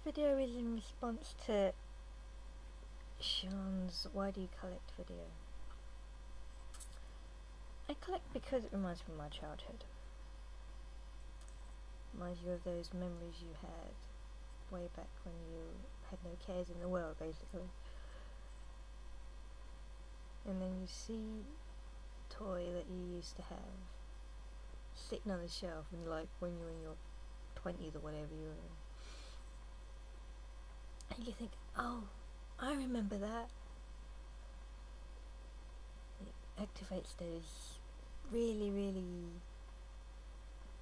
video is in response to Sean's "Why do you collect" video. I collect because it reminds me of my childhood. Reminds you of those memories you had way back when you had no cares in the world, basically. And then you see a toy that you used to have sitting on the shelf, and like when you're in your 20s or whatever you were, and you think, oh, I remember that. It activates those really, really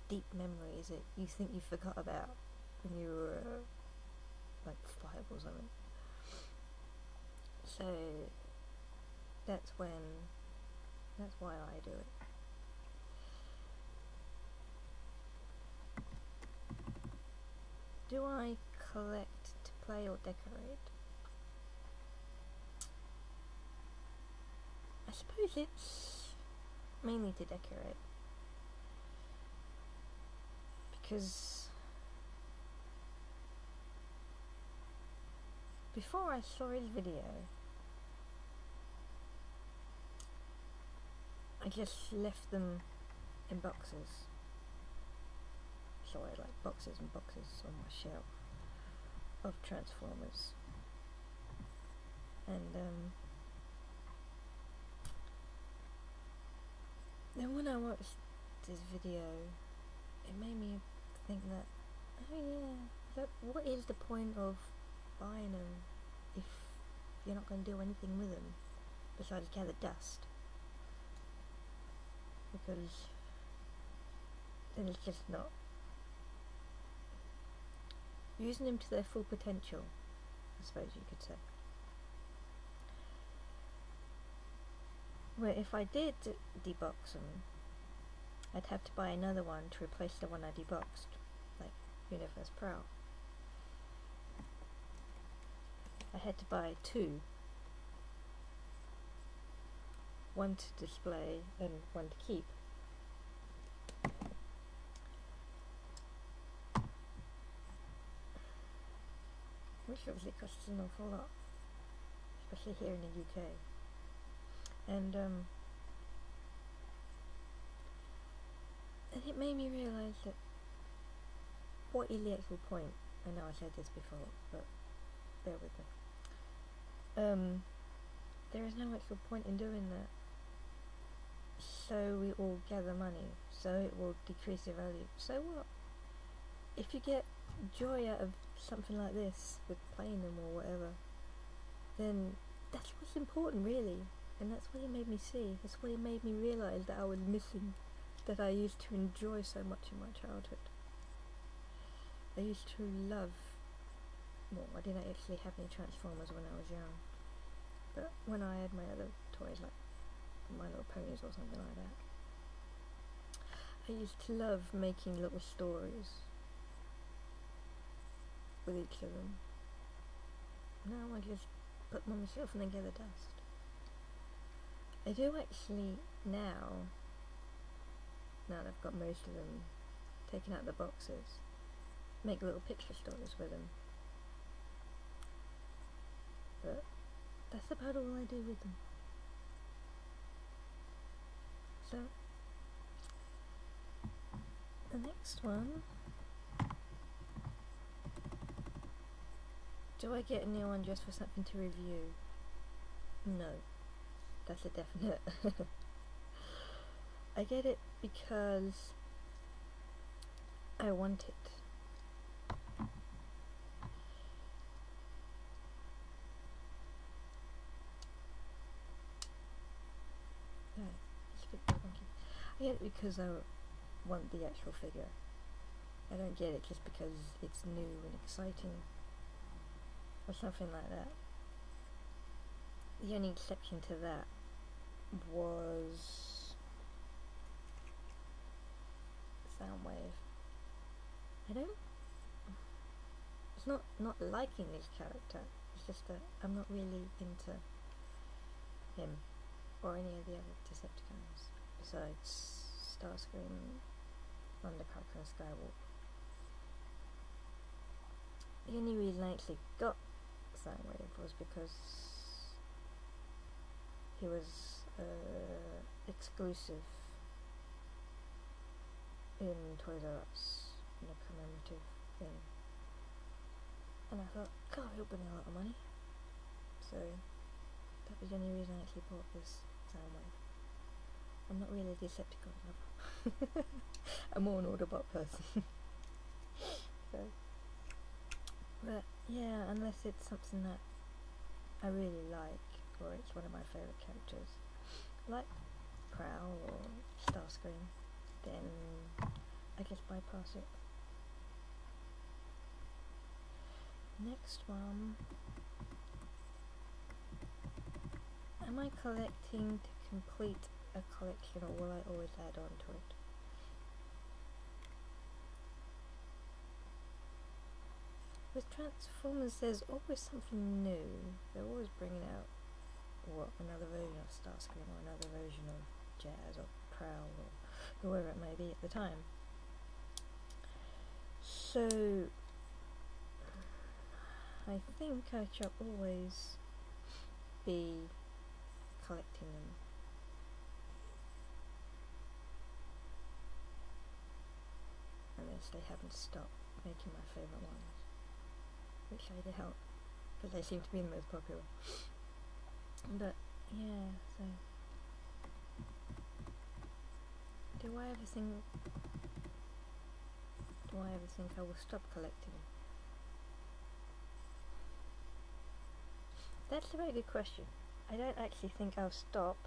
deep memories that you think you forgot about when you were like 5 or something. So that's why I do it. Do I collect to play or decorate? I suppose it's mainly to decorate, because before I saw his video, I just left them in boxes. So I had like boxes and boxes on my shelf of Transformers, and then when I watched this video, it made me think that, oh yeah, what is the point of buying them if you're not going to do anything with them besides gather dust? Because then it's just not using them to their full potential, I suppose you could say. Where if I did debox them, I'd have to buy another one to replace the one I deboxed, like Universe Pro. I had to buy 2. One to display and one to keep. Which obviously costs an awful lot, especially here in the UK. And it made me realise that what is the actual point? I know I said this before, but bear with me. There is no actual point in doing that. So we all gather money, so it will decrease the value. So what? If you get joy out of something like this, with playing them or whatever, then that's what's important, really. And that's what he made me see. That's what he made me realise that I was missing, that I used to enjoy so much in my childhood. I used to love, well, I didn't actually have any Transformers when I was young, but when I had my other toys, like My Little Ponies or something like that, I used to love making little stories with each of them. Now I just put them on the shelf and then gather dust. I do actually now that I've got most of them taken out of the boxes, make little picture stories with them. But that's about all I do with them. So the next one, do I get a new one just for something to review? No, that's a definite. I get it because I want it. I get it because I want the actual figure. I don't get it just because it's new and exciting or something like that. The only exception to that was Soundwave. It's not liking this character, it's just that I'm not really into him or any of the other Decepticons besides Starscream, Thundercracker and Skywalker. the only reason I actually got Soundwave was because he was exclusive in Toys R Us in a commemorative thing, and I thought, God, he'll bring a lot of money. So that was the only reason I actually bought this Soundwave. I'm not really a Decepticon lover. I'm more an Autobot person. So, but yeah, unless it's something that I really like, or it's one of my favourite characters, like Prowl or Starscream, then I just bypass it. Next one. Am I collecting to complete a collection, or will I always add on to it? With Transformers, there's always something new. They're always bringing out, what, another version of Starscream, or another version of Jazz, or Prowl, or whoever it may be at the time. So I think I shall always be collecting them. Unless they haven't stopped making my favourite ones, which I doubt, because they seem to be the most popular. But yeah, so do I ever think I will stop collecting? That's a very good question. I don't actually think I'll stop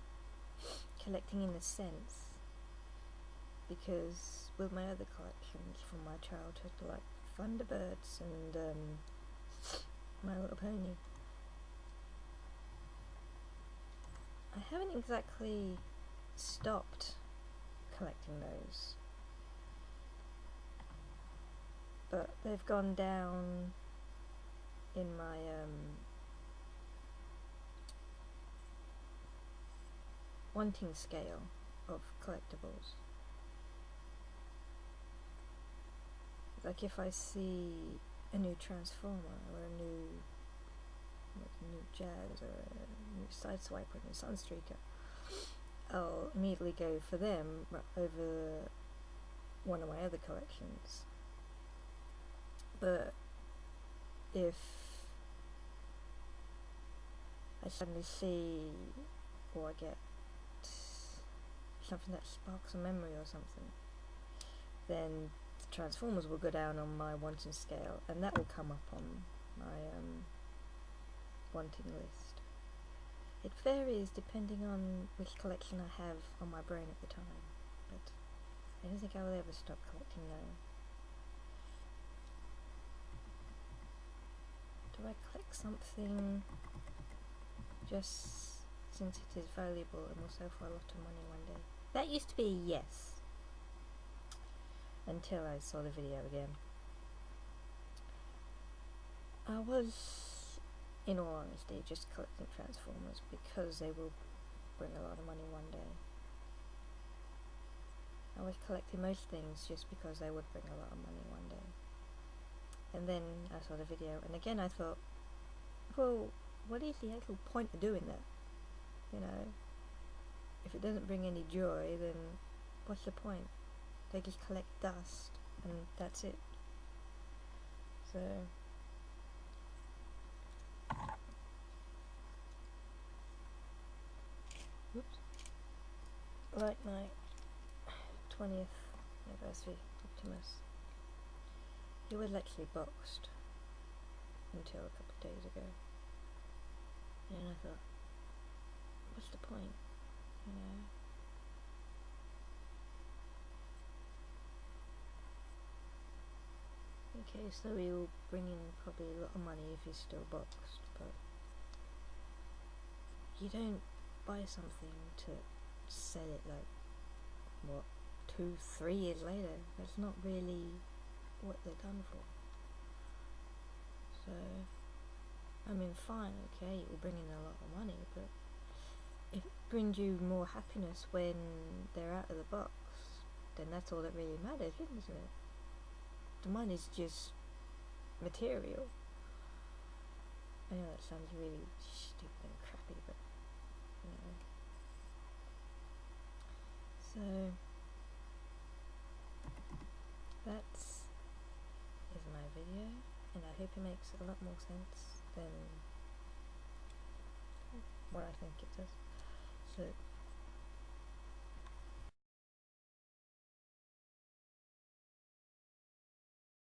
collecting in a sense, because with my other collections from my childhood, like Thunderbirds and My Little Pony, I haven't exactly stopped collecting those, but they've gone down in my wanting scale of collectibles. Like if I see a new Transformer or a new Jazz or a new Sideswiper or a new Sunstreaker, I'll immediately go for them over one of my other collections. But if I suddenly see, or I get something that sparks a memory or something, then the Transformers will go down on my wanting scale, and that will come up on my wanting list. It varies depending on which collection I have on my brain at the time, but I don't think I will ever stop collecting now. Do I collect something just since it is valuable and will sell for a lot of money one day? That used to be a yes, until I saw the video again. I was, in all honesty, just collecting Transformers because they will bring a lot of money one day. I was collecting most things just because they would bring a lot of money one day. And then I saw the video, and again I thought, well, what is the actual point of doing that? You know, if it doesn't bring any joy, then what's the point? They just collect dust, and that's it. So whoops. Like my 20th anniversary Optimus, he was actually boxed until a couple of days ago, and I thought, what's the point, you know? Okay, so he'll bring in probably a lot of money if he's still boxed, but you don't buy something to sell it like, what, 2-3 years later. That's not really what they're done for. So, I mean, fine, okay, it will bring in a lot of money, but if it brings you more happiness when they're out of the box, then that's all that really matters, isn't it? The money's just material. I know that sounds really stupid and crappy, but you know. So that is my video, and I hope it makes a lot more sense than what I think it does. So